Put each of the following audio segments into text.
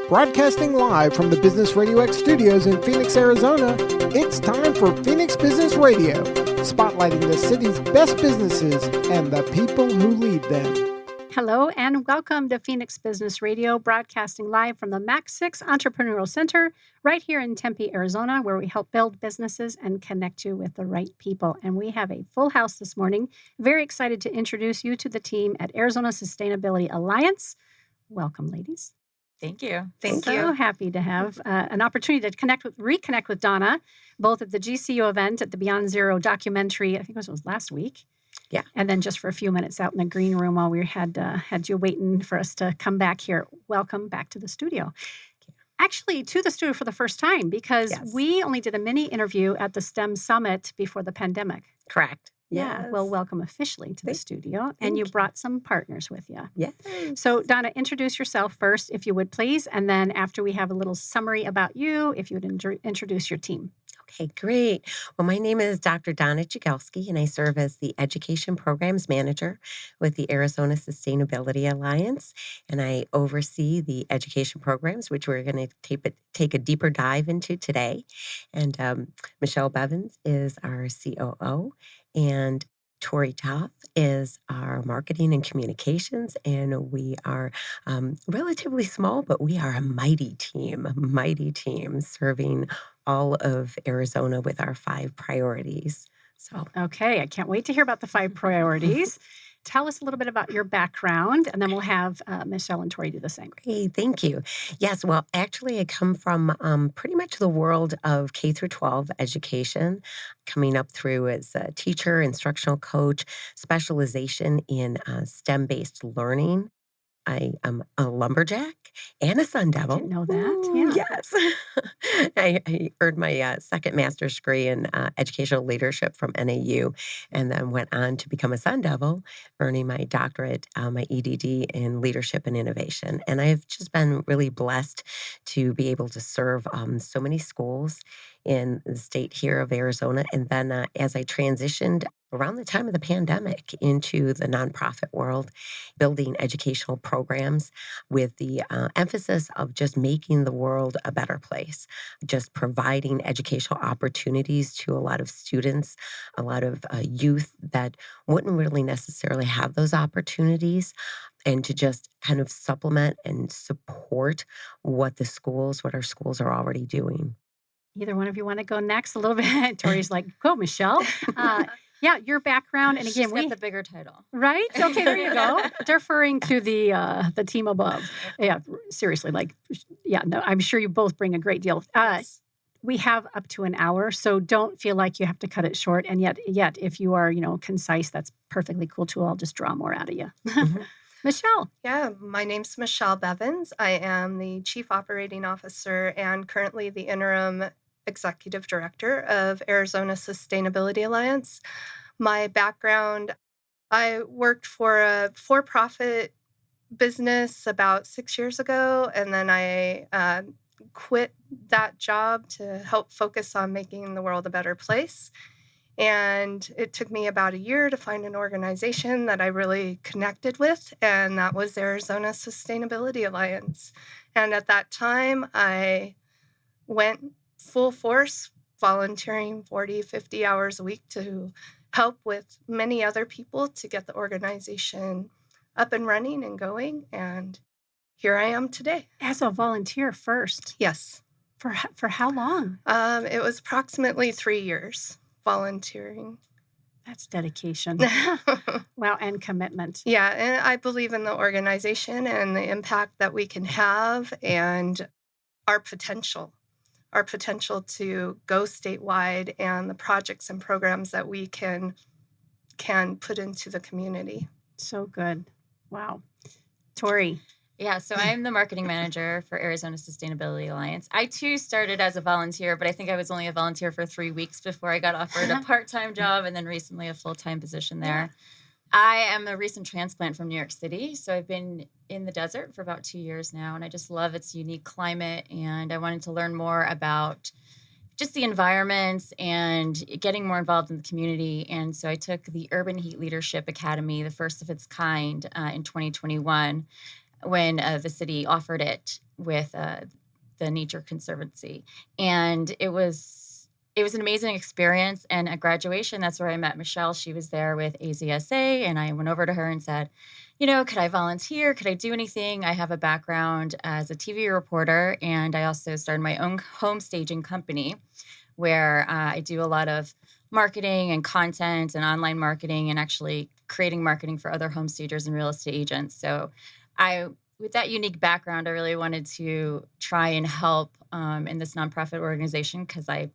Broadcasting live from the Business RadioX studios in Phoenix, Arizona, it's time for Phoenix Business Radio, spotlighting the city's best businesses and the people who lead them. Hello and welcome to Phoenix Business Radio, broadcasting live from the Mac 6 Entrepreneurial Center right here in Tempe, Arizona, where we help build businesses and connect you with the right people. And we have a full house this morning. Very excited to introduce you to the team at Arizona Sustainability Alliance. Welcome, ladies. Thank you. Thank you. So happy to have an opportunity to reconnect with Donna, both at the GCU event at the Beyond Zero documentary. I think it was last week. Yeah. And then just for a few minutes out in the green room while we had you waiting for us to come back here. Welcome back to the studio. Actually, to the studio for the first time, because we only did a mini interview at the STEM Summit before the pandemic. Correct. Yeah. Yes. Well, welcome officially to the studio. And you brought some partners with you. Yes. So, Donna, introduce yourself first, if you would, please. And then after we have a little summary about you, if you would introduce your team. Okay, great. Well, my name is Dr. Donna Jagielski, and I serve as the Education Programs Manager with the Arizona Sustainability Alliance. And I oversee the education programs, which we're going to take a deeper dive into today. And Michelle Bevins is our COO, and Tori Toth is our marketing and communications, and we are relatively small, but we are a mighty team serving all of Arizona with our 5 priorities. So, okay, I can't wait to hear about the 5 priorities. Tell us a little bit about your background, and then we'll have Michelle and Tori do the same. Great, thank you. Yes, well, actually, I come from pretty much the world of K through 12 education, coming up through as a teacher, instructional coach, specialization in STEM-based learning. I am a lumberjack and a sun devil. I didn't know that. Yeah. Yes. I earned my second master's degree in educational leadership from NAU, and then went on to become a sun devil, earning my doctorate, my EDD in leadership and innovation. And I've just been really blessed to be able to serve so many schools in the state here of Arizona. And then as I transitioned around the time of the pandemic into the nonprofit world, building educational programs with the emphasis of just making the world a better place, just providing educational opportunities to a lot of students, a lot of youth that wouldn't really necessarily have those opportunities, and to just kind of supplement and support what our schools are already doing. Either one of you want to go next a little bit? Tori's like, go, Michelle. Yeah, your background, and again, we got the bigger title, right? Okay, there you go. Deferring to the team above. Yeah, seriously, no, I'm sure you both bring a great deal. Yes. We have up to an hour, so don't feel like you have to cut it short. And yet, if you are, concise, that's perfectly cool too. I'll just draw more out of you. Mm-hmm. Michelle. Yeah, my name's Michelle Bevins. I am the Chief Operating Officer and currently the Interim Executive Director of Arizona Sustainability Alliance. My background, I worked for a for-profit business about 6 years ago, and then I quit that job to help focus on making the world a better place. And it took me about a year to find an organization that I really connected with, and that was Arizona Sustainability Alliance. And at that time, I went full force, volunteering 40, 50 hours a week to help with many other people to get the organization up and running and going. And here I am today. As a volunteer first? Yes. For how long? It was approximately 3 years volunteering. That's dedication. Wow, and commitment. Yeah, and I believe in the organization and the impact that we can have and our potential to go statewide and the projects and programs that we can put into the community. So good. Wow. Tori. Yeah, so I'm the marketing manager for Arizona Sustainability Alliance. I, too, started as a volunteer, but I think I was only a volunteer for 3 weeks before I got offered a part-time job and then recently a full-time position there. I am a recent transplant from New York City, so I've been in the desert for about 2 years now, and I just love its unique climate, and I wanted to learn more about just the environments and getting more involved in the community. And so I took the Urban Heat Leadership Academy, the first of its kind, in 2021. when the city offered it with the Nature Conservancy. And it was an amazing experience. And at graduation, that's where I met Michelle. She was there with AZSA, and I went over to her and said, could I volunteer? Could I do anything? I have a background as a TV reporter, and I also started my own home staging company where I do a lot of marketing and content and online marketing and actually creating marketing for other home stagers and real estate agents. So with that unique background, I really wanted to try and help in this nonprofit organization because I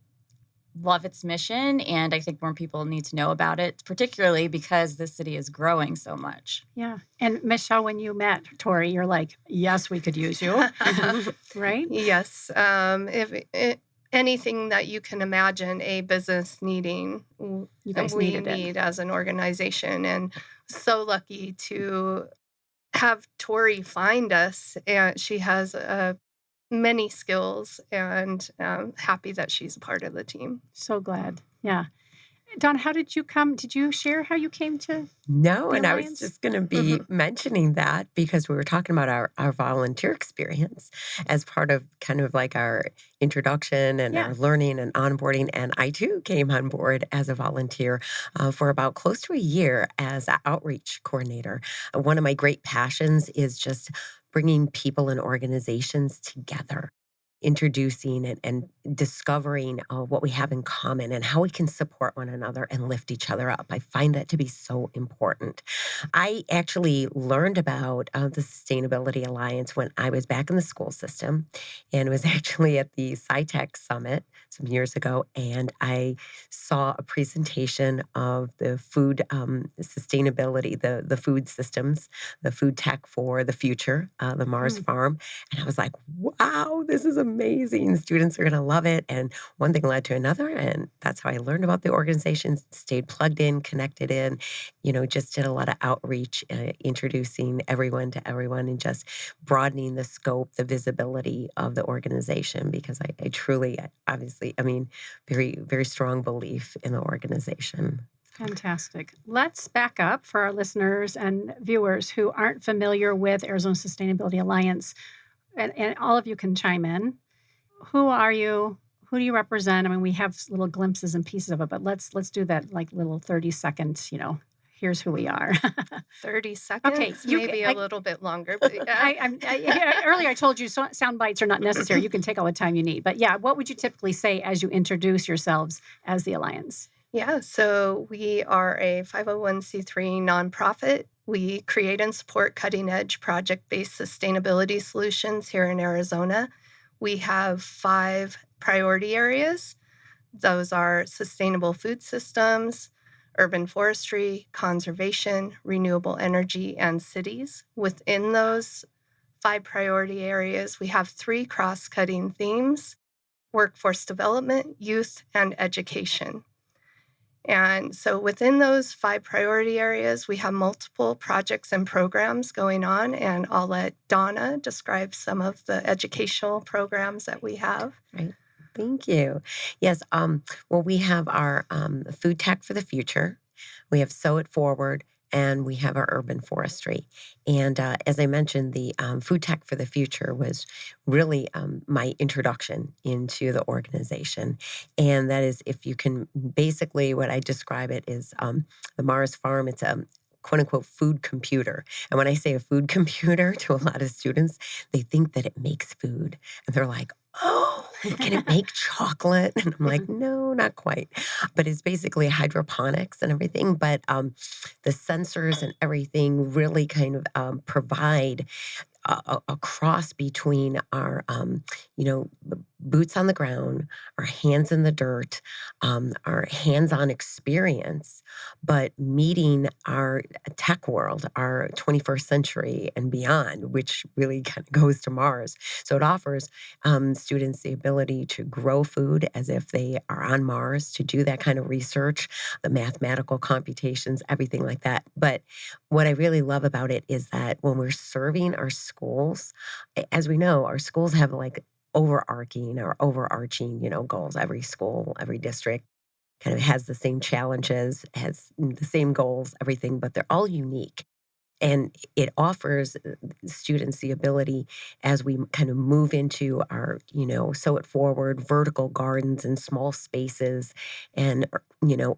love its mission, and I think more people need to know about it, particularly because the city is growing so much. Yeah. And Michelle, when you met Tori, you're like, yes, we could use you, right? Yes. Anything that you can imagine a business needing, You guys we needed it. need as an organization. And so lucky to have Tori find us. And she has many skills, and happy that she's a part of the team. So glad. Yeah. Don, how did you come? Did you share how you came to? No, The and I was Alliance? just going to be mentioning that because we were talking about our volunteer experience as part of kind of like our introduction and our learning and onboarding. And I too came on board as a volunteer for about close to a year as an outreach coordinator. One of my great passions is just bringing people and organizations together, introducing and discovering what we have in common and how we can support one another and lift each other up. I find that to be so important. I actually learned about the Sustainability Alliance when I was back in the school system, and it was actually at the SciTech Summit some years ago, and I saw a presentation of the food sustainability, the food systems, the food tech for the future, the Mars Farm, and I was like, wow, this is amazing. Students are going to love it. And one thing led to another. And that's how I learned about the organization, stayed plugged in, connected in, just did a lot of outreach, introducing everyone to everyone and just broadening the scope, the visibility of the organization, because I truly, obviously, very, very strong belief in the organization. Fantastic. Let's back up for our listeners and viewers who aren't familiar with Arizona Sustainability Alliance. And all of you can chime in. Who are you? Who do you represent? We have little glimpses and pieces of it, but let's do that like little 30 seconds, here's who we are. 30 seconds? Okay, maybe a little bit longer. But earlier I told you sound bites are not necessary. You can take all the time you need. But yeah, what would you typically say as you introduce yourselves as the Alliance? Yeah, so we are a 501c3 nonprofit. We create and support cutting-edge project-based sustainability solutions here in Arizona. We have 5 priority areas. Those are sustainable food systems, urban forestry, conservation, renewable energy, and cities. Within those 5 priority areas, we have 3 cross-cutting themes: workforce development, youth, and education. And so within those 5 priority areas, we have multiple projects and programs going on, and I'll let Donna describe some of the educational programs that we have. Right. Thank you. Yes. Well, we have our food tech for the future. We have Sow It Forward, and we have our urban forestry. And as I mentioned, the food tech for the future was really my introduction into the organization. And that is, if you can, basically what I describe it is the Mars Farm. It's a quote unquote food computer. And when I say a food computer to a lot of students, they think that it makes food. And they're like, oh, can it make chocolate? And I'm like, no, not quite. But it's basically hydroponics and everything. But the sensors and everything really kind of provide a cross between our, boots on the ground, our hands in the dirt, our hands-on experience, but meeting our tech world, our 21st century and beyond, which really kind of goes to Mars. So it offers students the ability to grow food as if they are on Mars, to do that kind of research, the mathematical computations, everything like that. But what I really love about it is that when we're serving our schools, as we know, our schools have like overarching, goals. Every school, every district kind of has the same challenges, has the same goals, everything, but they're all unique. And it offers students the ability as we kind of move into our, sow it forward, vertical gardens and small spaces and,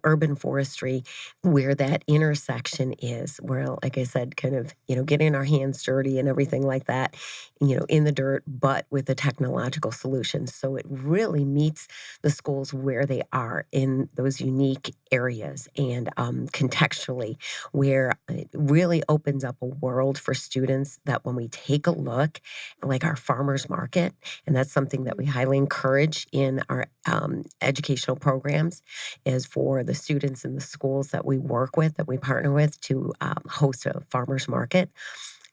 urban forestry, where that intersection is, where, like I said, kind of, getting our hands dirty and everything like that, in the dirt, but with the technological solutions. So it really meets the schools where they are in those unique areas and contextually, where it really opens up a world for students that when we take a look, like our farmers market, and that's something that we highly encourage in our educational programs, is for the students in the schools that we work with, that we partner with, to host a farmers market.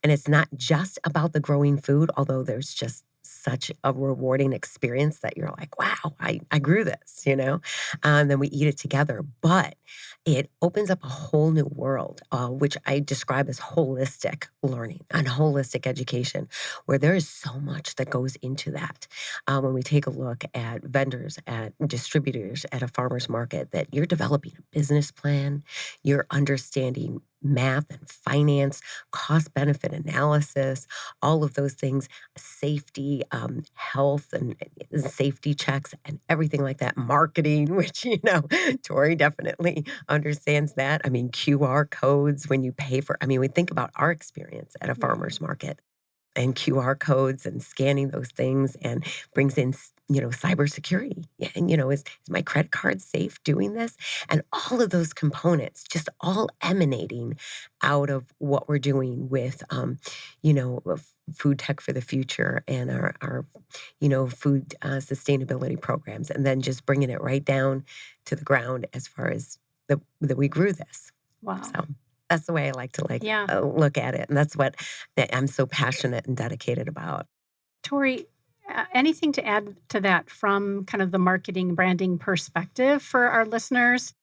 And it's not just about the growing food, although there's just such a rewarding experience that you're like, wow, I grew this, and then we eat it together. But it opens up a whole new world, which I describe as holistic learning and holistic education, where there is so much that goes into that. When we take a look at vendors, at distributors, at a farmer's market, that you're developing a business plan, you're understanding math and finance, cost benefit analysis, all of those things, safety, health and safety checks and everything like that, marketing, which, Tori definitely understands that. I mean, QR codes when you pay for, we think about our experience at a farmer's market and QR codes and scanning those things, and brings in, cybersecurity. Yeah, and, is my credit card safe doing this? And all of those components just all emanating out of what we're doing with, food tech for the future and our food sustainability programs, and then just bringing it right down to the ground as far as that we grew this. Wow. So that's the way I like to Yeah. look at it. And that's what I'm so passionate and dedicated about. Tori, anything to add to that from kind of the marketing branding perspective for our listeners?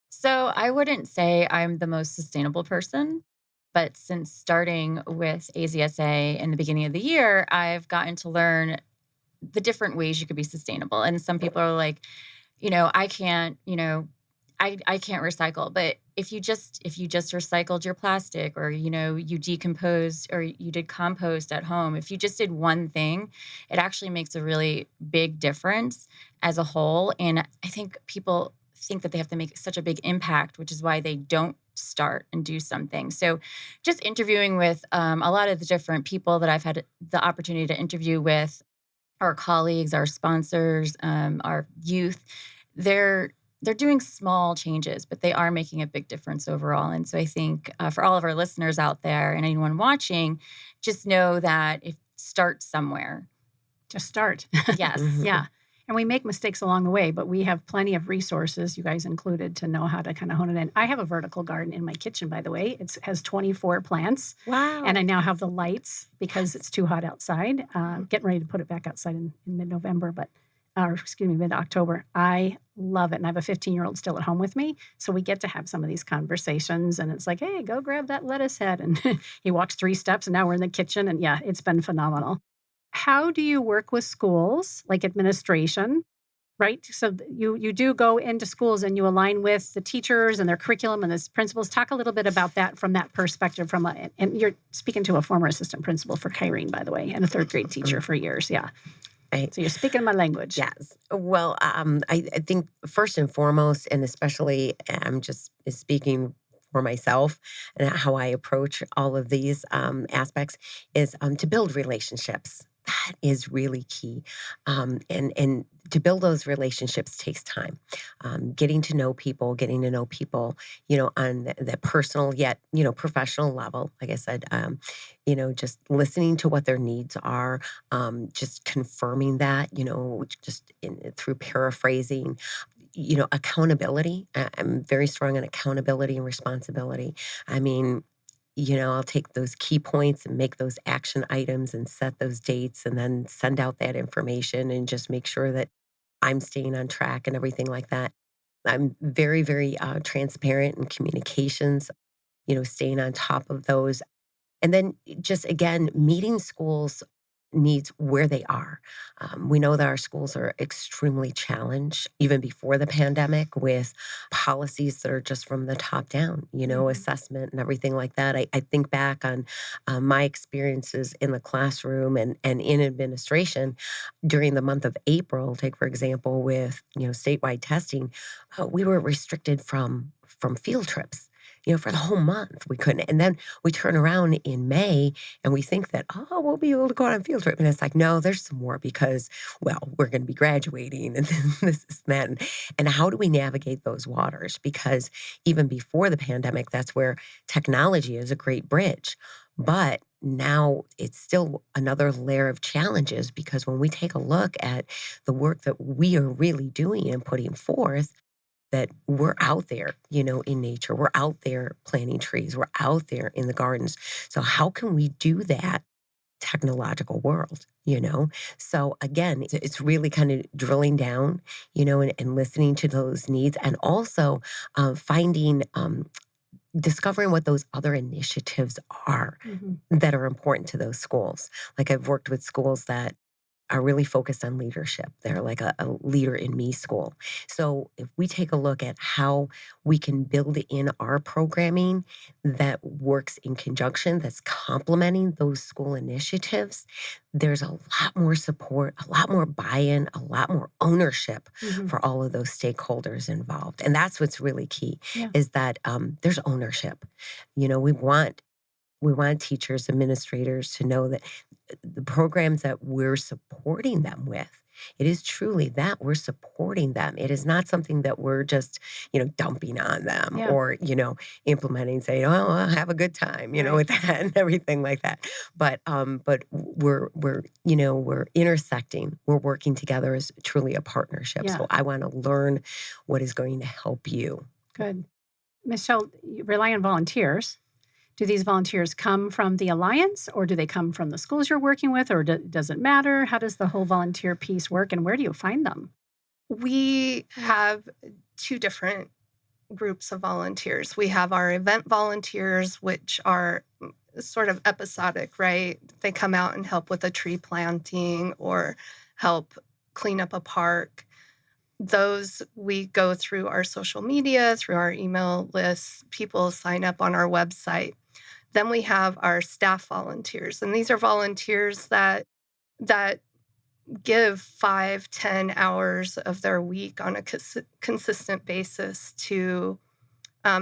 So I wouldn't say I'm the most sustainable person, but since starting with AZSA in the beginning of the year, I've gotten to learn the different ways you could be sustainable. And some people are like, I can't, I can't recycle. But if you just recycled your plastic, or, you decomposed, or you did compost at home, if you just did one thing, it actually makes a really big difference as a whole. And I think people think that they have to make such a big impact, which is why they don't start and do something. So just interviewing with a lot of the different people that I've had the opportunity to interview with, our colleagues, our sponsors, our youth, they're doing small changes, but they are making a big difference overall. And so I think for all of our listeners out there and anyone watching, just know that if start somewhere. Just start. Yes. Yeah. And we make mistakes along the way, but we have plenty of resources, you guys included, to know how to kind of hone it in. I have a vertical garden in my kitchen, by the way. It has 24 plants. Wow. And I now have the lights because it's too hot outside. Getting ready to put it back outside in mid-November, mid-October. I love it. And I have a 15-year-old still at home with me. So we get to have some of these conversations. And it's like, hey, go grab that lettuce head. And he walks 3 steps, and now we're in the kitchen. And yeah, it's been phenomenal. How do you work with schools, like administration, right? So you do go into schools and you align with the teachers and their curriculum and the principals. Talk a little bit about that from that perspective. And you're speaking to a former assistant principal for Kyrene, by the way, and a 3rd grade teacher for years. Yeah. Right. So you're speaking my language. Yes. Well, I think first and foremost, and especially I'm just speaking for myself and how I approach all of these aspects, is to build relationships. That is really key. And to build those relationships takes time. Getting to know people, on the personal yet, professional level. Like I said, just listening to what their needs are, just confirming that, through paraphrasing. Accountability. I'm very strong on accountability and responsibility. I'll take those key points and make those action items and set those dates and then send out that information and just make sure that I'm staying on track and everything like that. I'm very, very transparent in communications, staying on top of those. And then just, again, meeting schools needs where they are. We know that our schools are extremely challenged, even before the pandemic, with policies that are just from the top down, assessment and everything like that. I think back on my experiences in the classroom and in administration during the month of April. Take, for example, with statewide testing, we were restricted from field trips. For the whole month, we couldn't. And then we turn around in May and we think that, we'll be able to go on a field trip. And it's like, no, there's some more because, well, we're going to be graduating and this is that. And how do we navigate those waters? Because even before the pandemic, that's where technology is a great bridge. But now it's still another layer of challenges, because when we take a look at the work that we are really doing and putting forth, that we're out there, in nature. We're out there planting trees. We're out there in the gardens. So how can we do that technological world, So again, it's really kind of drilling down, and listening to those needs, and also discovering what those other initiatives are that are important to those schools. Like, I've worked with schools that are really focused on leadership. They're like a leader in me school. So if we take a look at how we can build in our programming that works in conjunction, that's complementing those school initiatives, there's a lot more support, a lot more buy-in, a lot more ownership for all of those stakeholders involved. And that's what's really key, is that there's ownership. We want teachers, administrators to know that the programs that we're supporting them with, it is truly that we're supporting them. It is not something that we're just, dumping on them or, implementing, saying, oh, I'll have a good time, with that and everything like that. But we're intersecting. We're working together as truly a partnership. Yeah. So I want to learn what is going to help you. Good. Michelle, you rely on volunteers. Do these volunteers come from the Alliance, or do they come from the schools you're working with, or does it matter? How does the whole volunteer piece work, and where do you find them? We have two different groups of volunteers. We have our event volunteers, which are sort of episodic, right? They come out and help with a tree planting or help clean up a park. Those we go through our social media, through our email lists. People sign up on our website. Then we have our staff volunteers, and these are volunteers that give 5-10 hours of their week on a consistent basis to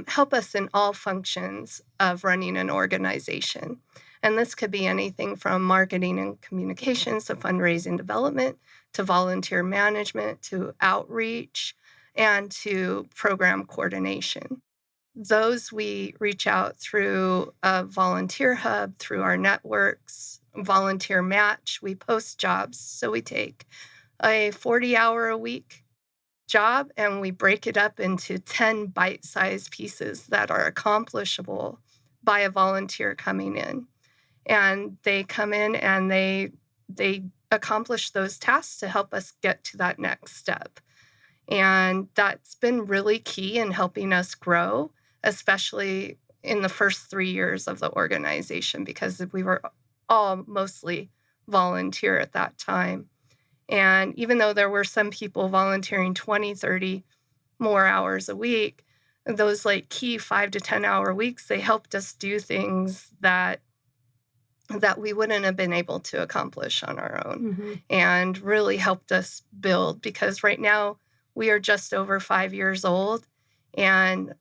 help us in all functions of running an organization. And this could be anything from marketing and communications to fundraising development to volunteer management to outreach and to program coordination. Those we reach out through a volunteer hub, through our networks, volunteer match. We post jobs. So we take a 40-hour-a-week job and we break it up into 10 bite-sized pieces that are accomplishable by a volunteer coming in. And they come in and they accomplish those tasks to help us get to that next step. And that's been really key in helping us grow, especially in the first 3 years of the organization, because we were all mostly volunteer at that time. And even though there were some people volunteering 20, 30 more hours a week, those key 5 to 10 hour weeks, they helped us do things that we wouldn't have been able to accomplish on our own, and really helped us build, because right now we are just over 5 years old and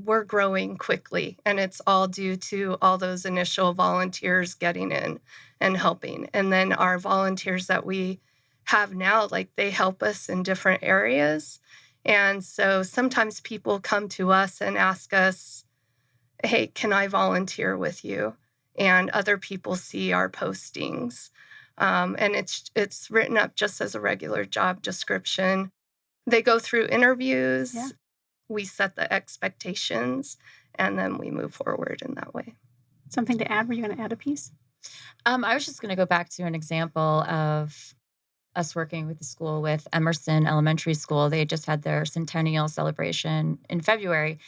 we're growing quickly, and it's all due to all those initial volunteers getting in and helping. And then our volunteers that we have now, they help us in different areas. And so sometimes people come to us and ask us, hey, can I volunteer with you? And other people see our postings. And it's written up just as a regular job description. They go through interviews. Yeah. We set the expectations, and then we move forward in that way. Something to add? Were you going to add a piece? I was just going to go back to an example of us working with the school, with Emerson Elementary School. They just had their centennial celebration in February,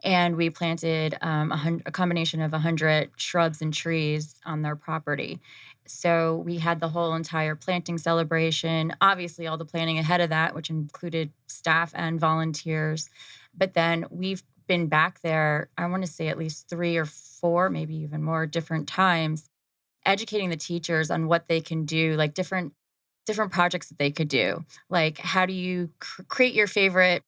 and we planted a combination of 100 shrubs and trees on their property. So we had the whole entire planting celebration, obviously all the planning ahead of that, which included staff and volunteers. But then we've been back there, I want to say at least 3 or 4, maybe even more different times, educating the teachers on what they can do, like different projects that they could do. Like, how do you create your favorite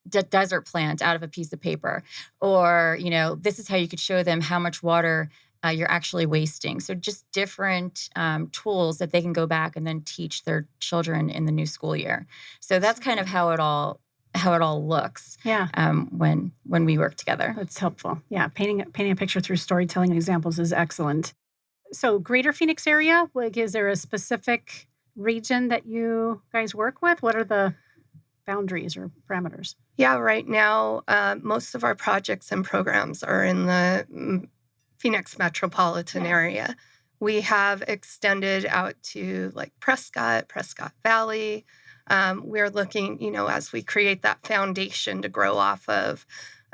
desert plant out of a piece of paper? Or, this is how you could show them how much water you're actually wasting. So just different tools that they can go back and then teach their children in the new school year. So that's kind of how it all looks. Yeah. When we work together. That's helpful. Yeah. Painting a picture through storytelling and examples is excellent. So Greater Phoenix area, like, is there a specific region that you guys work with? What are the boundaries or parameters? Yeah, right now, most of our projects and programs are in the Phoenix metropolitan area. We have extended out to like Prescott Valley. We're looking, as we create that foundation to grow off of,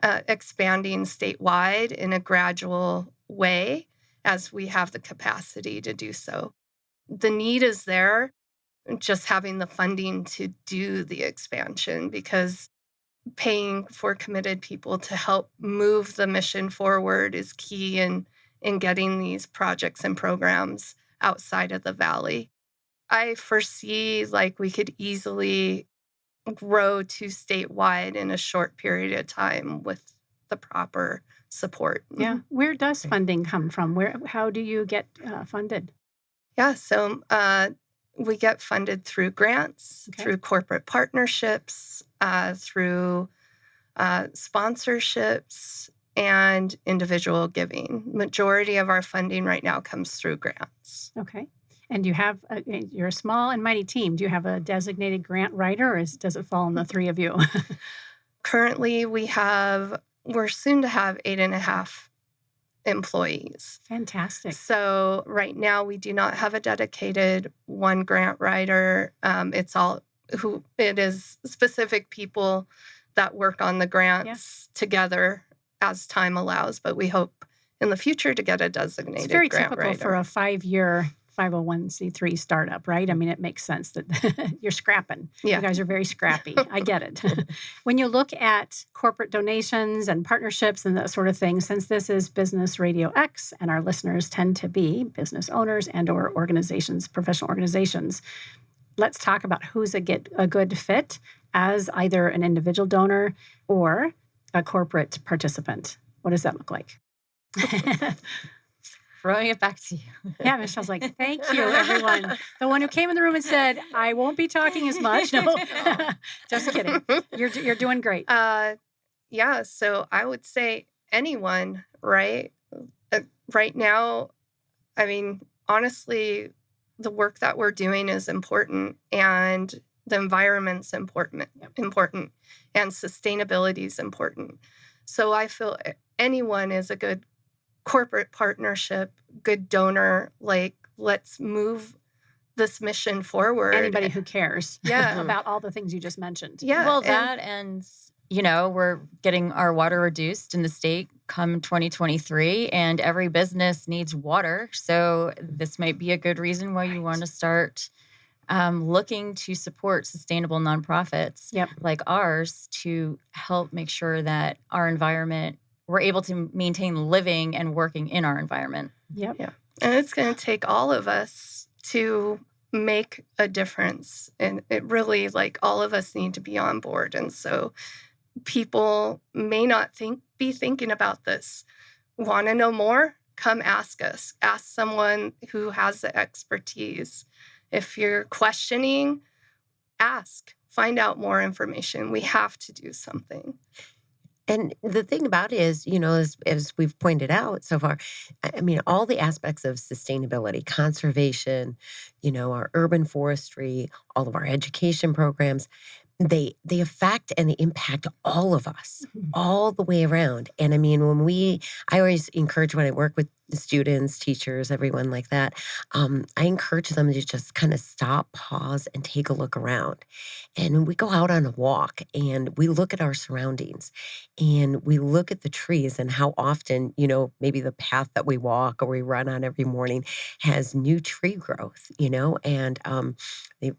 expanding statewide in a gradual way as we have the capacity to do so. The need is there, just having the funding to do the expansion, because paying for committed people to help move the mission forward is key in getting these projects and programs outside of the valley. I foresee like we could easily grow to statewide in a short period of time with the proper support. Yeah. Where does funding come from? How do you get funded? Yeah. So we get funded through grants, through corporate partnerships, through sponsorships, and individual giving. Majority of our funding right now comes through grants. Okay. And you're a small and mighty team. Do you have a designated grant writer, or does it fall on the 3 of you? Currently, we're soon to have 8.5 employees. Fantastic. So right now we do not have a dedicated one grant writer. It is specific people that work on the grants together as time allows, but we hope in the future to get a designated grant writer. It's very typical for a 5-year 501c3 startup, right? I mean, it makes sense that you're scrapping. Yeah. You guys are very scrappy. I get it. When you look at corporate donations and partnerships and that sort of thing, since this is Business RadioX and our listeners tend to be business owners and or organizations, professional organizations, let's talk about who's a good fit as either an individual donor or a corporate participant. What does that look like? Throwing it back to you. Yeah, Michelle's like, thank you, everyone. The one who came in the room and said, I won't be talking as much. No, just kidding. You're doing great. Yeah, so I would say anyone, right? Right now, I mean, honestly, the work that we're doing is important, and the environment's important, and sustainability is important. So I feel anyone is a good corporate partnership, good donor, like, let's move this mission forward. Anybody who cares about all the things you just mentioned. Yeah. Well, and we're getting our water reduced in the state come 2023, and every business needs water. So this might be a good reason why you want to start looking to support sustainable nonprofits like ours to help make sure that our environment, we're able to maintain living and working in our environment. Yep. Yeah. And it's going to take all of us to make a difference. And it really, like, all of us need to be on board. And so people may not be thinking about this. Want to know more? Come ask us. Ask someone who has the expertise. If you're questioning, ask. Find out more information. We have to do something. And the thing about it is, as we've pointed out so far, I mean, all the aspects of sustainability, conservation, our urban forestry, all of our education programs, they affect and they impact all of us, all the way around. And I mean, I always encourage when I work with the students, teachers, everyone like that, I encourage them to just kind of stop, pause, and take a look around. And when we go out on a walk and we look at our surroundings and we look at the trees and how often, maybe the path that we walk or we run on every morning has new tree growth, and they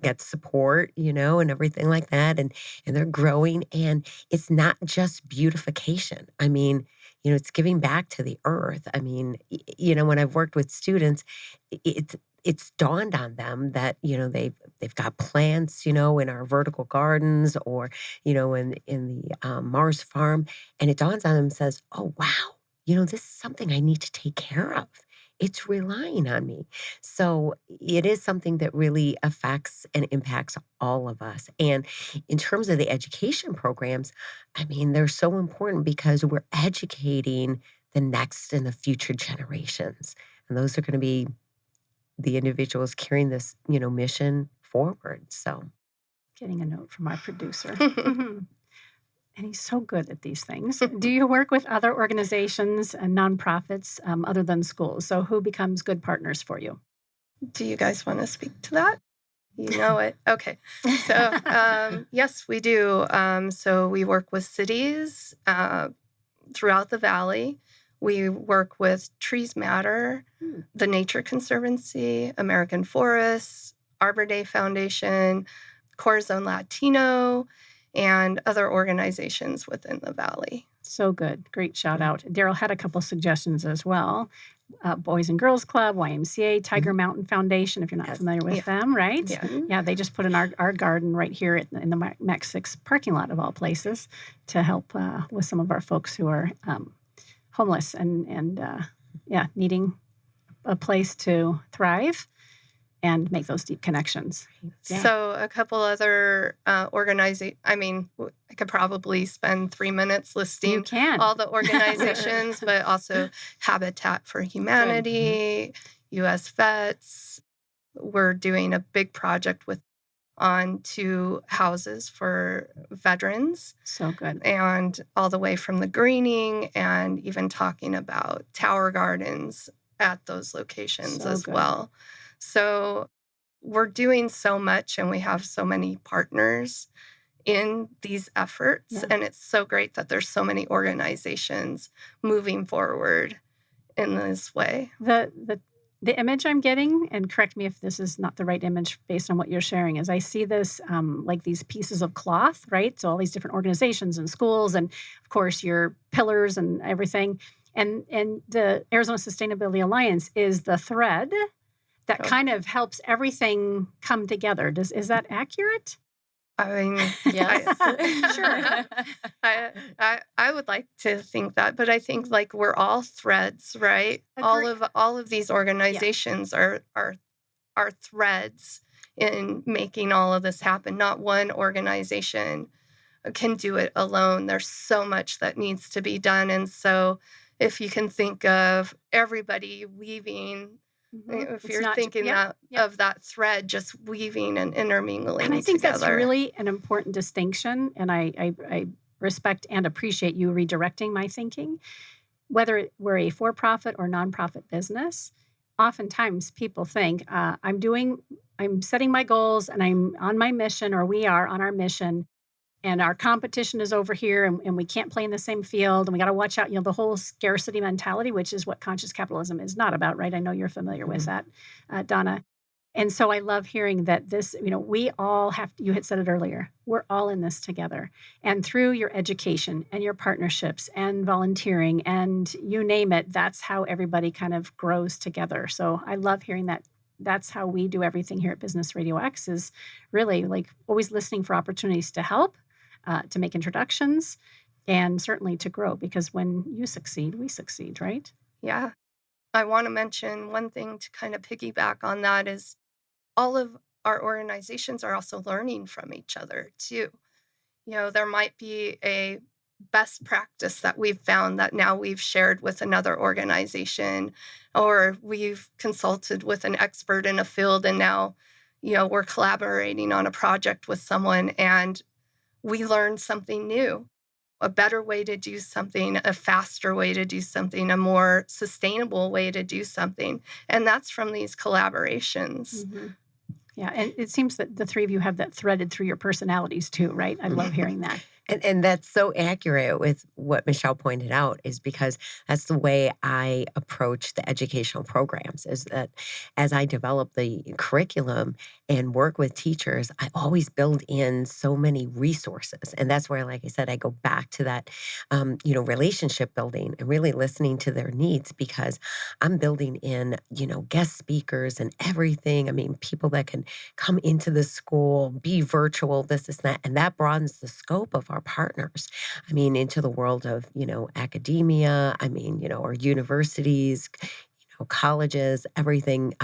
get support, and everything like that. And they're growing. And it's not just beautification. I mean, it's giving back to the earth. I mean, when I've worked with students, it's dawned on them that, they've got plants, in our vertical gardens or, in the Mars farm. And it dawns on them and says, oh, wow, this is something I need to take care of. It's relying on me. So it is something that really affects and impacts all of us. And in terms of the education programs, I mean, they're so important because we're educating the next and the future generations. And those are going to be the individuals carrying this, mission forward. So Getting a note from our producer. And he's so good at these things. Do you work with other organizations and nonprofits other than schools? So who becomes good partners for you? Do you guys want to speak to that? You know it. Okay. So, yes, we do. So we work with cities throughout the valley. We work with Trees Matter, the Nature Conservancy, American Forests, Arbor Day Foundation, Corazon Latino, and other organizations within the valley. So good. Great shout out. Daryl had a couple suggestions as well. Boys and Girls Club, YMCA, Tiger Mountain Foundation, if you're not familiar with them, right? Yeah, they just put in our garden right here in the Mac 6 parking lot of all places to help with some of our folks who are homeless and needing a place to thrive and make those deep connections. Yeah. So a couple other organizations, I mean, I could probably spend 3 minutes listing all the organizations, but also Habitat for Humanity, U.S. Vets. We're doing a big project on 2 houses for veterans. So good. And all the way from the greening and even talking about tower gardens at those locations as well. So we're doing so much and we have so many partners in these efforts. Yeah. And it's so great that there's so many organizations moving forward in this way. The image I'm getting, and correct me if this is not the right image based on what you're sharing, is I see this like these pieces of cloth, right? So all these different organizations and schools and, of course, your pillars and everything. And the Arizona Sustainability Alliance is the thread that kind of helps everything come together. Is that accurate? I mean, yes. Sure. I would like to think that, but I think like we're all threads, right? Agreed. All of these organizations are threads in making all of this happen. Not one organization can do it alone. There's so much that needs to be done. And so if you can think of everybody weaving, if you're thinking of that thread just weaving and intermingling and I think together. That's really an important distinction, and I respect and appreciate you redirecting my thinking. Whether we're a for-profit or nonprofit business, oftentimes people think I'm setting my goals and I'm on my mission, or we are on our mission, and our competition is over here and we can't play in the same field and we got to watch out, the whole scarcity mentality, which is what conscious capitalism is not about, right? I know you're familiar with that, Donna. And so I love hearing that this, we all you had said it earlier, we're all in this together. And through your education and your partnerships and volunteering and you name it, that's how everybody kind of grows together. So I love hearing that. That's how we do everything here at Business RadioX, is really like always listening for opportunities to help, to make introductions, and certainly to grow, because when you succeed, we succeed, right? Yeah. I want to mention one thing to kind of piggyback on that is all of our organizations are also learning from each other too. There might be a best practice that we've found that now we've shared with another organization, or we've consulted with an expert in a field and now, we're collaborating on a project with someone and we learn something new, a better way to do something, a faster way to do something, a more sustainable way to do something. And that's from these collaborations. Mm-hmm. Yeah, and it seems that the three of you have that threaded through your personalities too, right? I love hearing that. And that's so accurate with what Michelle pointed out, is because that's the way I approach the educational programs, is that as I develop the curriculum and work with teachers, I always build in so many resources. And that's where, like I said, I go back to that, relationship building and really listening to their needs, because I'm building in, guest speakers and everything. I mean, people that can come into the school, be virtual, this, that, and that broadens the scope of our partners. I mean, into the world of, academia, or universities, colleges, everything,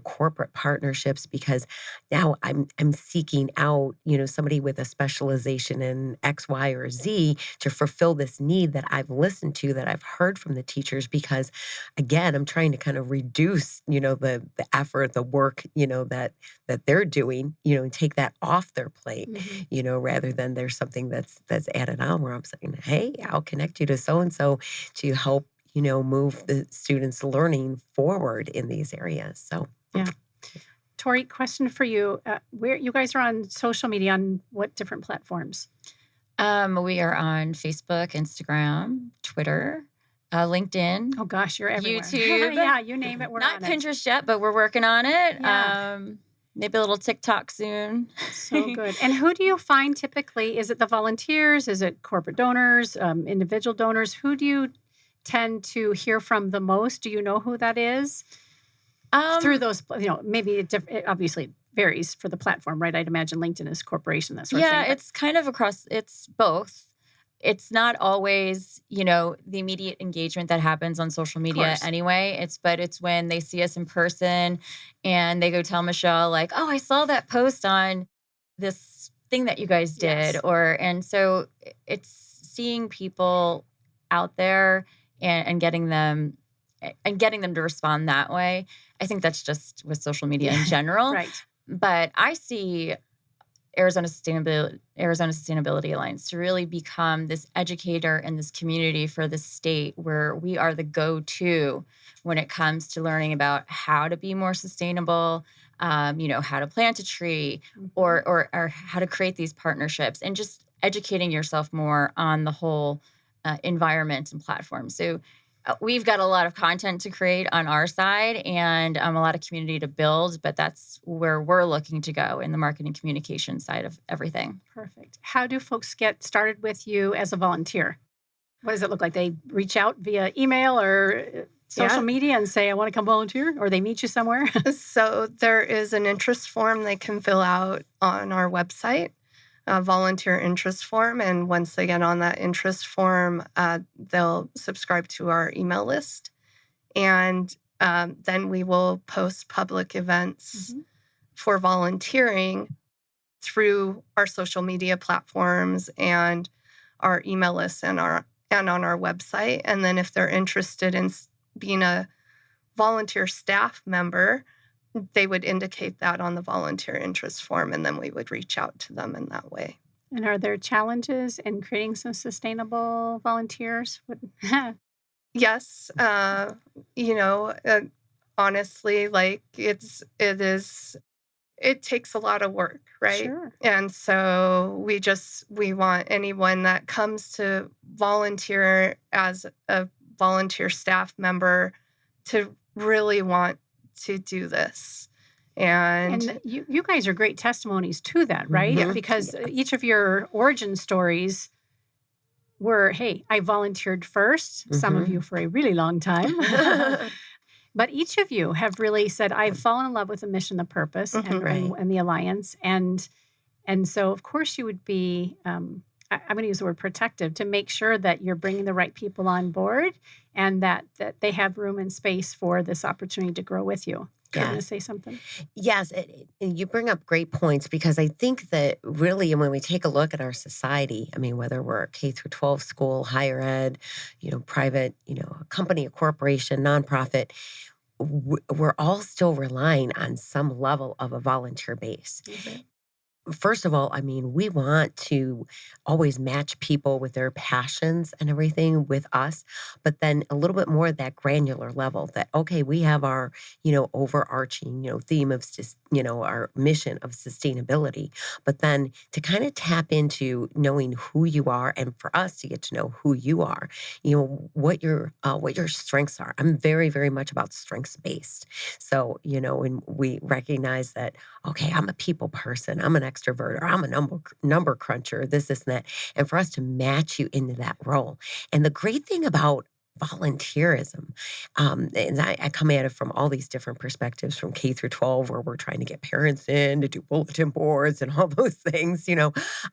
corporate partnerships, because now I'm seeking out, somebody with a specialization in X, Y, or Z to fulfill this need that I've listened to, that I've heard from the teachers, because again, I'm trying to kind of reduce, the effort, the work, that they're doing, and take that off their plate, rather than there's something that's added on, where I'm saying, hey, I'll connect you to so-and-so to help move the students' learning forward in these areas. So, yeah. Tori, question for you. Where you guys are on social media, on what different platforms? We are on Facebook, Instagram, Twitter, LinkedIn. Oh gosh, you're everywhere. YouTube. Yeah, you name it, we're Not on Pinterest yet, but we're working on it. Yeah. Maybe a little TikTok soon. So good. And who do you find typically? Is it the volunteers? Is it corporate donors, individual donors? Who do you tend to hear from the most? Do you know who that is? Through those, maybe it obviously varies for the platform, right? I'd imagine LinkedIn is corporation, that sort of thing. Yeah, it's kind of across, it's both. It's not always, the immediate engagement that happens on social media anyway. But it's when they see us in person and they go tell Michelle, like, oh, I saw that post on this thing that you guys did. Yes. And so it's seeing people out there and getting them to respond that way. I think that's just with social media in general. Right. But I see Arizona Sustainability Alliance to really become this educator in this community for the state, where we are the go-to when it comes to learning about how to be more sustainable, how to plant a tree, or how to create these partnerships, and just educating yourself more on the whole environment and platform. So we've got a lot of content to create on our side, and a lot of community to build, but that's where we're looking to go, in the marketing communication side of everything. Perfect. How do folks get started with you as a volunteer? What does it look like? They reach out via email or social media and say, I want to come volunteer, or they meet you somewhere? So there is an interest form they can fill out on our website, a volunteer interest form. And once they get on that interest form, they'll subscribe to our email list. And then we will post public events for volunteering through our social media platforms and our email list and on our website. And then if they're interested in being a volunteer staff member, they would indicate that on the volunteer interest form, and then we would reach out to them in that way. And are there challenges in creating some sustainable volunteers? Yes. Honestly, like it takes a lot of work, right? Sure. And so we want anyone that comes to volunteer as a volunteer staff member to really want to do this. And you guys are great testimonies to that, right? Yeah. Because each of your origin stories were, hey, I volunteered first, some of you for a really long time. But each of you have really said, I've fallen in love with the mission, the purpose, and the Alliance. And so, of course, you would be, I'm going to use the word protective, to make sure that you're bringing the right people on board and that they have room and space for this opportunity to grow with you. You're going to say something? Yes, you bring up great points, because I think that really, when we take a look at our society, I mean, whether we're a K through 12 school, higher ed, private, a company, a corporation, nonprofit, we're all still relying on some level of a volunteer base. Mhm. First of all, I mean, we want to always match people with their passions and everything with us, but then a little bit more at that granular level that, okay, we have our, overarching, theme of, our mission of sustainability, but then to kind of tap into knowing who you are and for us to get to know who you are, what your strengths are. I'm very, very much about strengths based. So, and we recognize that, okay, I'm a people person, I'm an extrovert, or I'm a number cruncher, this, and that. And for us to match you into that role. And the great thing about volunteerism, and I come at it from all these different perspectives, from K through 12, where we're trying to get parents in to do bulletin boards and all those things,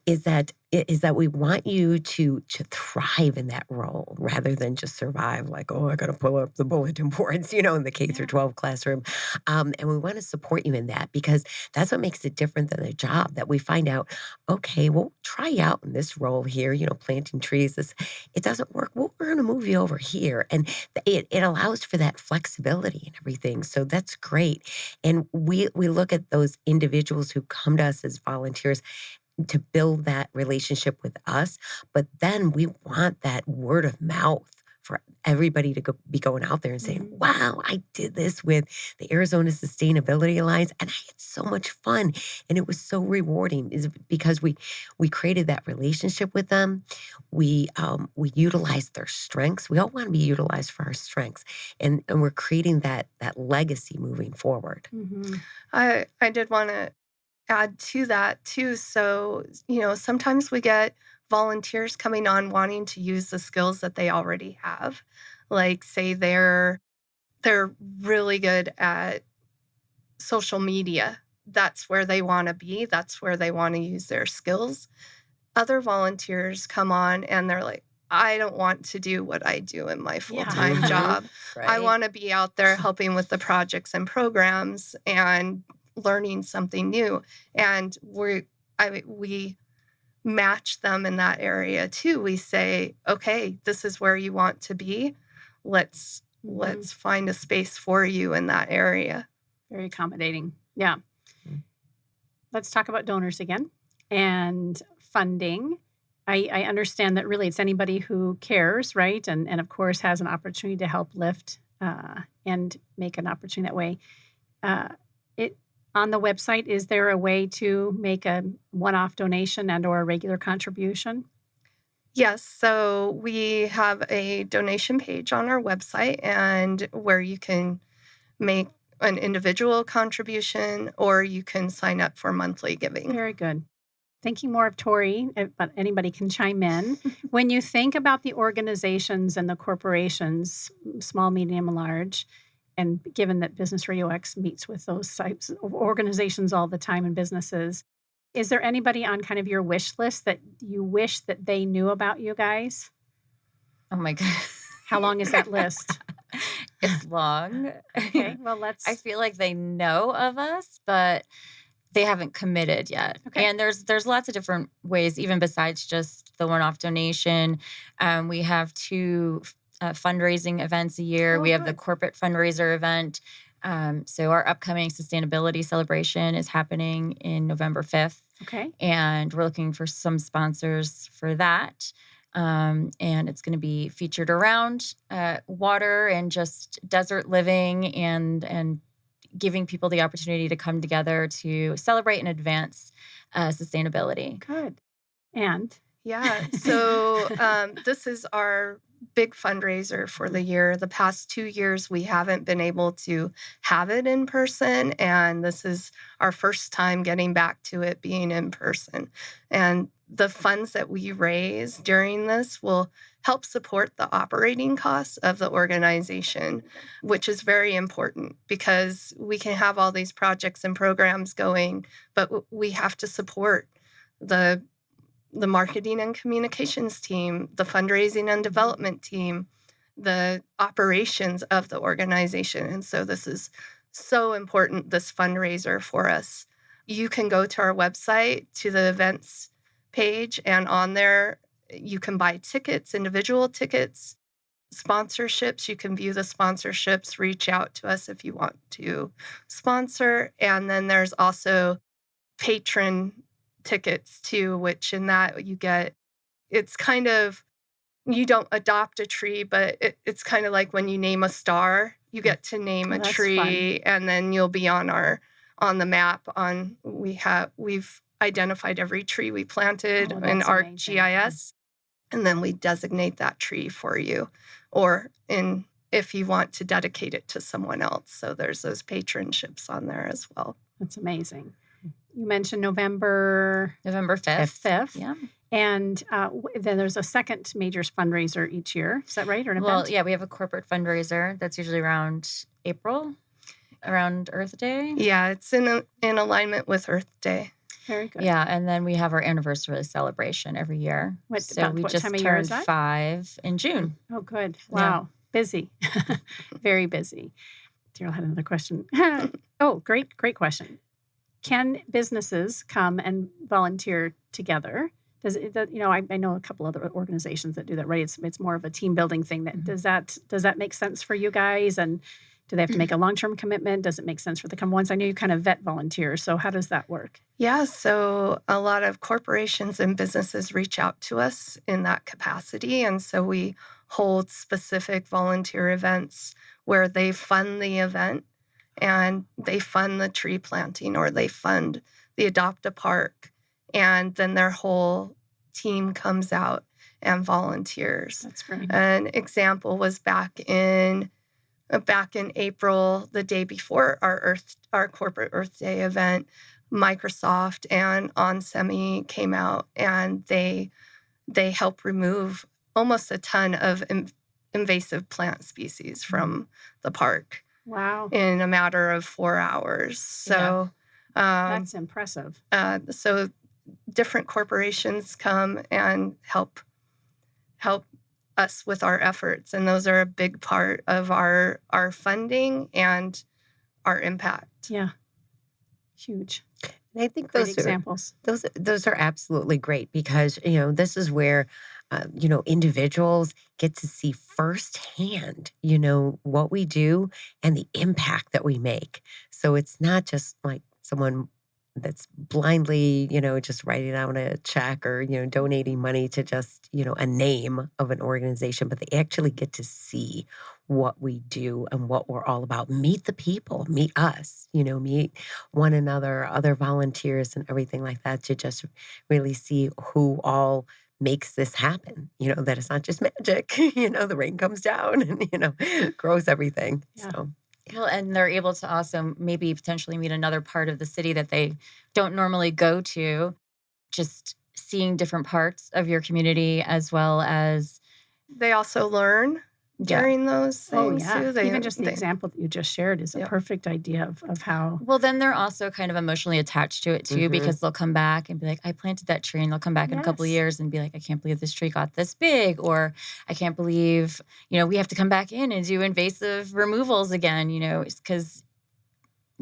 is that we want you to thrive in that role rather than just survive like, oh, I got to pull up the bulletin boards, in the K through 12 classroom. And we want to support you in that because that's what makes it different than a job, that we find out, okay, well, try out in this role here, planting trees. It doesn't work. Well, we're going to move you over here. And it allows for that flexibility and everything. So that's great. And we look at those individuals who come to us as volunteers to build that relationship with us. But then we want that word of mouth for everybody to be going out there and saying, wow, I did this with the Arizona Sustainability Alliance and I had so much fun. And it was so rewarding is because we created that relationship with them. We utilized their strengths. We all want to be utilized for our strengths. And we're creating that legacy moving forward. Mm-hmm. I did want to add to that too. So, sometimes we get volunteers coming on wanting to use the skills that they already have. Like say they're really good at social media. That's where they want to be. That's where they want to use their skills. Other volunteers come on and they're like, I don't want to do what I do in my full-time job. Right. I want to be out there helping with the projects and programs and learning something new. And we match them in that area too. We say, okay, this is where you want to be. Let's find a space for you in that area. Very accommodating. Yeah. Let's talk about donors again and funding. I understand that really it's anybody who cares, right? And of course has an opportunity to help lift and make an opportunity that way. On the website, is there a way to make a one-off donation and or a regular contribution? Yes. So we have a donation page on our website and where you can make an individual contribution or you can sign up for monthly giving. Very good. Thinking more of Tori, but anybody can chime in. When you think about the organizations and the corporations, small, medium, and large, and given that Business RadioX meets with those types of organizations all the time and businesses, is there anybody on kind of your wish list that you wish that they knew about you guys? Oh my God. How long is that list? It's long. Okay, well, I feel like they know of us, but they haven't committed yet. Okay. And there's lots of different ways, even besides just the one-off donation. We have 2 fundraising events a year. We have the corporate fundraiser event. So our upcoming sustainability celebration is happening in November 5th. Okay. And we're looking for some sponsors for that. And it's going to be featured around water and just desert living and giving people the opportunity to come together to celebrate and advance sustainability. Good. And? Yeah. So this is our big fundraiser for the year. The past 2 years, we haven't been able to have it in person. And this is our first time getting back to it being in person. And the funds that we raise during this will help support the operating costs of the organization, which is very important because we can have all these projects and programs going, but we have to support the marketing and communications team, the fundraising and development team, the operations of the organization. And so this is so important, this fundraiser for us. You can go to our website, to the events page, and on there, you can buy tickets, individual tickets. sponsorships. You can view the sponsorships, reach out to us if you want to sponsor. And then there's also patron tickets too, which in that you get, it's kind of, you don't adopt a tree, but it's kind of like when you name a star, you get to name a tree, and then you'll be on the map. We've identified every tree we planted in our amazing. GIS, and then we designate that tree for you, or if you want to dedicate it to someone else. So there's those patronships on there as well. That's amazing. You mentioned November 5th. Yeah. And then there's a second major fundraiser each year. Is that right? Or an event? Well, yeah, we have a corporate fundraiser that's usually around April, around Earth Day. Yeah, it's in alignment with Earth Day. Very good. Yeah, and then we have our anniversary celebration every year. What just time of year is turned that? 5 in June. Oh, good. Wow. Busy. Very busy. Daryl had another question. Oh, great question. Can businesses come and volunteer together? Does it, I know a couple other organizations that do that, right? It's more of a team building thing. Does that make sense for you guys? And do they have to make a long-term commitment? Does it make sense for the come once? I know you kind of vet volunteers. So how does that work? Yeah, so a lot of corporations and businesses reach out to us in that capacity. And so we hold specific volunteer events where they fund the event and they fund the tree planting, or they fund the Adopt a Park. And then their whole team comes out and volunteers. That's great. An example was back in April, the day before our corporate Earth Day event, Microsoft and onsemi came out, and they helped remove almost a ton of invasive plant species from the park. Wow. In a matter of 4 hours. So that's impressive. So different corporations come and help us with our efforts, and those are a big part of our funding and our impact. Yeah, huge. And I think Great examples. Those are absolutely great, because this is where individuals get to see firsthand what we do and the impact that we make. So it's not just like someone that's blindly, just writing out a check or, donating money to just, a name of an organization, but they actually get to see what we do and what we're all about. Meet the people, meet us, meet one another, other volunteers and everything like that, to just really see who all makes this happen, that it's not just magic, the rain comes down and, grows everything. Yeah. So. Yeah. Well, and they're able to also maybe potentially meet another part of the city that they don't normally go to, just seeing different parts of your community, as well as they also learn during those things too. Even just the example that you just shared is a perfect idea of how. Well, then they're also kind of emotionally attached to it too, because they'll come back and be like, I planted that tree, and they'll come back in a couple of years and be like, I can't believe this tree got this big, or I can't believe, we have to come back in and do invasive removals again, because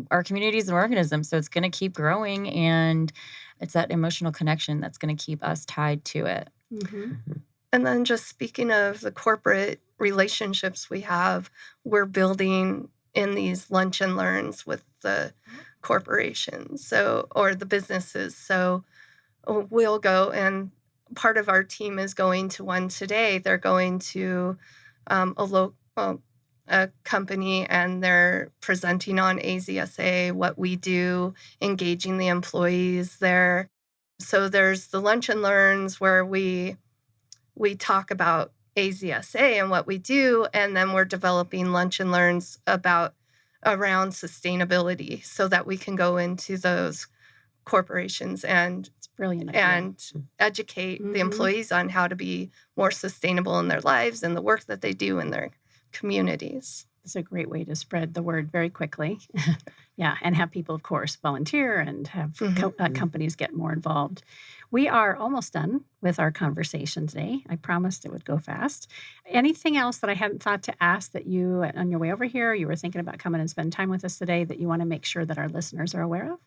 our community is an organism, so it's going to keep growing, and it's that emotional connection that's going to keep us tied to it. Mm-hmm. And then just speaking of the corporate relationships we have, we're building in these lunch and learns with the corporations, or the businesses. So we'll go, and part of our team is going to one today. They're going to a company, and they're presenting on AZSA, what we do, engaging the employees there. So there's the lunch and learns where we talk about AZSA and what we do, and then we're developing lunch and learns around sustainability, so that we can go into those corporations and it's brilliant and educate the employees on how to be more sustainable in their lives and the work that they do in their communities. It's a great way to spread the word very quickly. Yeah, and have people, of course, volunteer and have companies get more involved. We are almost done with our conversation today. I promised it would go fast. Anything else that I hadn't thought to ask that you, on your way over here, you were thinking about coming and spend time with us today, that you want to make sure that our listeners are aware of?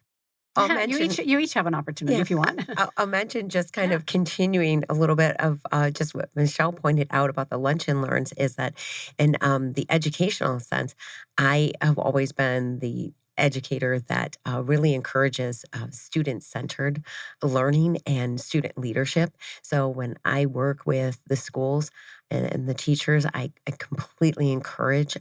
I'll mention. You each have an opportunity if you want. I'll mention just kind of continuing a little bit of just what Michelle pointed out about the lunch and learns is that in the educational sense, I have always been the educator that really encourages student-centered learning and student leadership. So when I work with the schools and the teachers, I completely encourage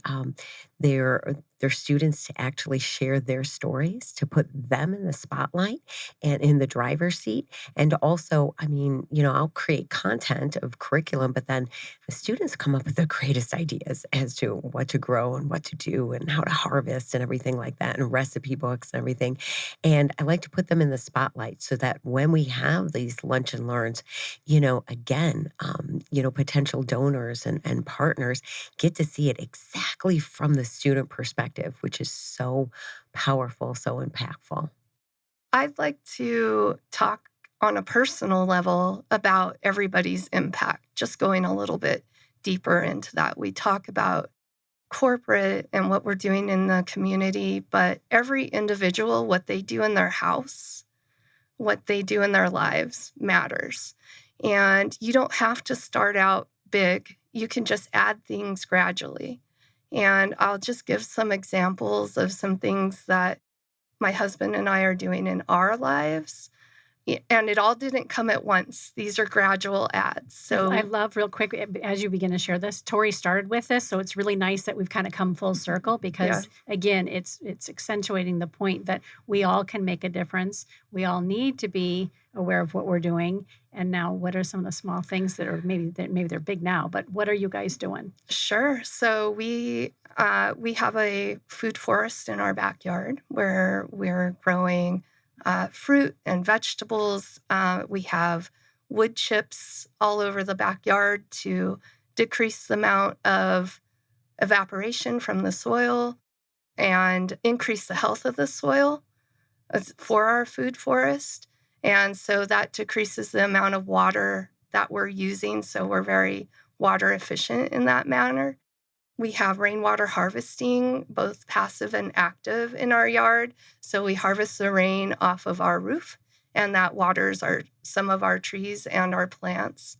their students to actually share their stories, to put them in the spotlight and in the driver's seat. And also, I mean, I'll create content of curriculum, but then the students come up with the greatest ideas as to what to grow and what to do and how to harvest and everything like that, and recipe books and everything. And I like to put them in the spotlight so that when we have these lunch and learns, again, potential donors and partners get to see it exactly from the student perspective, which is so powerful, so impactful. I'd like to talk on a personal level about everybody's impact, just going a little bit deeper into that. We talk about corporate and what we're doing in the community, but every individual, what they do in their house, what they do in their lives matters. And you don't have to start out big. You can just add things gradually. And I'll just give some examples of some things that my husband and I are doing in our lives. And it all didn't come at once. These are gradual adds. So I love real quick as you begin to share this, Tori started with this, so it's really nice that we've kind of come full circle because again, it's accentuating the point that we all can make a difference. We all need to be aware of what we're doing. And now what are some of the small things that are maybe they're big now, but what are you guys doing? Sure. So we have a food forest in our backyard where we're growing fruit and vegetables. We have wood chips all over the backyard to decrease the amount of evaporation from the soil and increase the health of the soil for our food forest. And so that decreases the amount of water that we're using. So we're very water efficient in that manner. We have rainwater harvesting, both passive and active in our yard. So we harvest the rain off of our roof, and that waters some of our trees and our plants.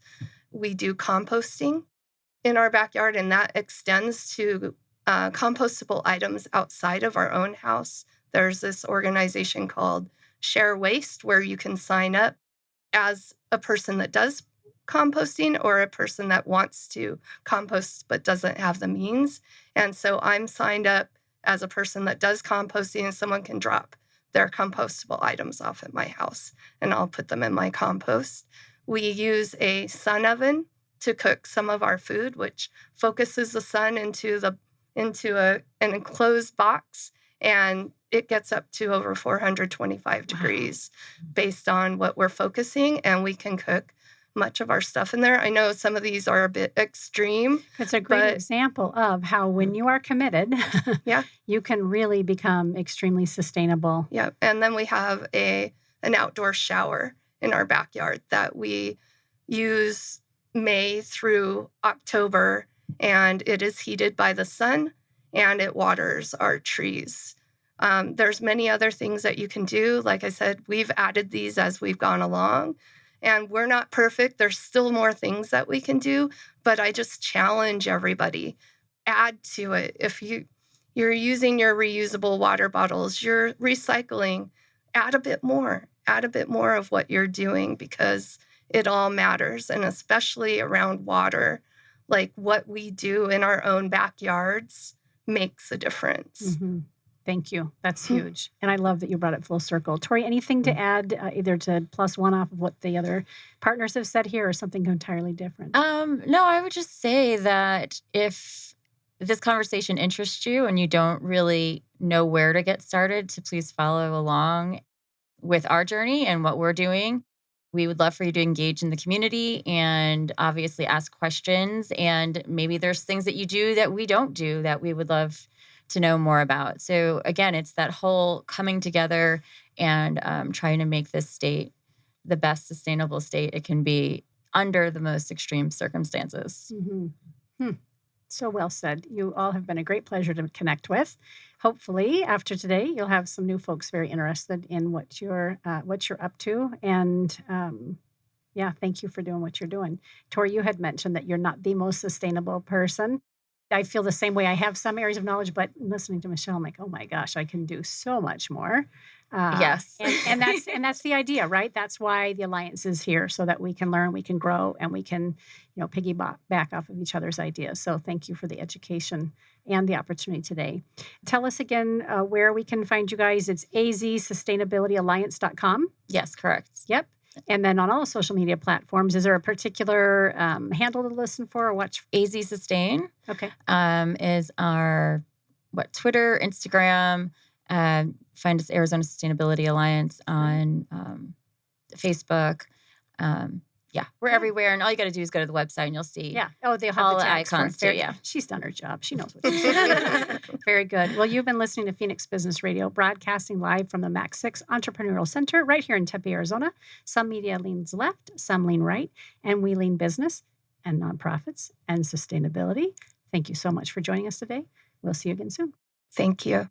We do composting in our backyard, and that extends to compostable items outside of our own house. There's this organization called Share Waste where you can sign up as a person that does composting or a person that wants to compost but doesn't have the means. And so I'm signed up as a person that does composting, and someone can drop their compostable items off at my house and I'll put them in my compost. We use a sun oven to cook some of our food, which focuses the sun into an enclosed box, and it gets up to over 425 degrees based on what we're focusing, and we can cook much of our stuff in there. I know some of these are a bit extreme. It's a great example of how when you are committed, you can really become extremely sustainable. Yeah, and then we have an outdoor shower in our backyard that we use May through October, and it is heated by the sun, and it waters our trees. There's many other things that you can do. Like I said, we've added these as we've gone along. And we're not perfect. There's still more things that we can do, but I just challenge everybody, add to it. If you're using your reusable water bottles, you're recycling, add a bit more of what you're doing because it all matters. And especially around water, like what we do in our own backyards makes a difference. Mm-hmm. Thank you. That's huge. And I love that you brought it full circle. Tori, anything to add, either to plus one off of what the other partners have said here or something entirely different? No, I would just say that if this conversation interests you and you don't really know where to get started, to please follow along with our journey and what we're doing. We would love for you to engage in the community and obviously ask questions. And maybe there's things that you do that we don't do that we would love to know more about. So again, it's that whole coming together and trying to make this state the best sustainable state it can be under the most extreme circumstances. Mm-hmm. So well said. You all have been a great pleasure to connect with. Hopefully, after today, you'll have some new folks very interested in what you're up to. And yeah, thank you for doing what you're doing. Tori, you had mentioned that you're not the most sustainable person. I feel the same way. I have some areas of knowledge, but listening to Michelle, I'm like, oh my gosh, I can do so much more. Yes. and that's the idea, right? That's why the Alliance is here, so that we can learn, we can grow, and we can, piggyback back off of each other's ideas. So thank you for the education and the opportunity today. Tell us again where we can find you guys. It's azsustainabilityalliance.com. Yes, correct. Yep. And then on all social media platforms, is there a particular handle to listen for or watch? AZ Sustain. Okay. Is our Twitter, Instagram. Find us Arizona Sustainability Alliance on Facebook. Yeah, we're everywhere, and all you got to do is go to the website, and you'll see. Yeah. Oh, they'll have all the the tags icons for it. too. Yeah, she's done her job. She knows what she's doing. Very good. Well, you've been listening to Phoenix Business Radio, broadcasting live from the Max 6 Entrepreneurial Center right here in Tempe, Arizona. Some media leans left, some lean right, and we lean business and nonprofits and sustainability. Thank you so much for joining us today. We'll see you again soon. Thank you.